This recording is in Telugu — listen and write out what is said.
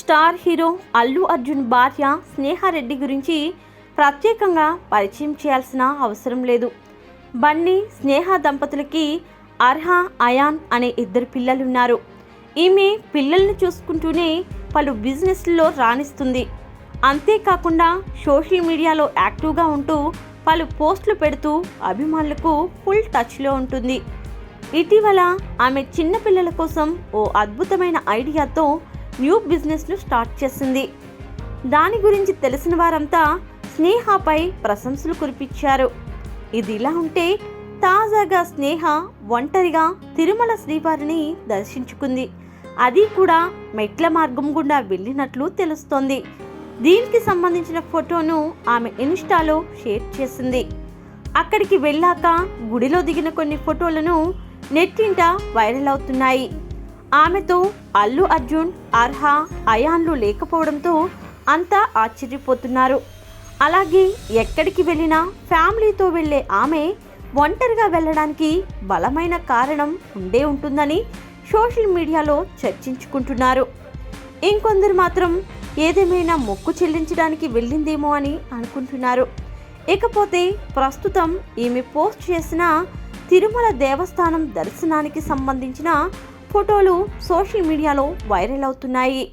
స్టార్ హీరో అల్లు అర్జున్ భార్య స్నేహారెడ్డి గురించి ప్రత్యేకంగా పరిచయం చేయాల్సిన అవసరం లేదు. బన్నీ స్నేహ దంపతులకి అర్హ, అయాన్ అనే 2 పిల్లలున్నారు. ఈమె పిల్లల్ని చూసుకుంటూనే పలు బిజినెస్లలో రాణిస్తుంది. అంతేకాకుండా సోషల్ మీడియాలో యాక్టివ్గా ఉంటూ పలు పోస్టులు పెడుతూ అభిమానులకు ఫుల్ టచ్లో ఉంటుంది. ఇటీవల ఆమె చిన్నపిల్లల కోసం ఓ అద్భుతమైన ఐడియాతో న్యూ బిజినెస్ను స్టార్ట్ చేసింది. దాని గురించి తెలిసిన వారంతా స్నేహపై ప్రశంసలు కురిపించారు. ఇదిలా ఉంటే తాజాగా స్నేహ ఒంటరిగా తిరుమల శ్రీవారిని దర్శించుకుంది. అది కూడా మెట్ల మార్గం గుండా వెళ్ళినట్లు తెలుస్తోంది. దీనికి సంబంధించిన ఫోటోను ఆమె ఇన్స్టాలో షేర్ చేసింది. అక్కడికి వెళ్ళాక గుడిలో దిగిన కొన్ని ఫోటోలను నెట్టింట వైరల్ అవుతున్నాయి. ఆమెతో అల్లు అర్జున్, అర్హ, అయాన్లు లేకపోవడంతో అంతా ఆశ్చర్యపోతున్నారు. అలాగే ఎక్కడికి వెళ్ళినా ఫ్యామిలీతో వెళ్ళే ఆమె ఒంటరిగా వెళ్ళడానికి బలమైన కారణం ఉండే ఉంటుందని సోషల్ మీడియాలో చర్చించుకుంటున్నారు. ఇంకొందరు మాత్రం ఏదేమైనా మొక్కు చెల్లించడానికి వెళ్ళిందేమో అని అనుకుంటున్నారు. ఇకపోతే ప్రస్తుతం ఈమె పోస్ట్ చేసిన తిరుమల దేవస్థానం దర్శనానికి సంబంధించిన ఫోటోలు సోషల్ మీడియాలో వైరల్ అవుతున్నాయి.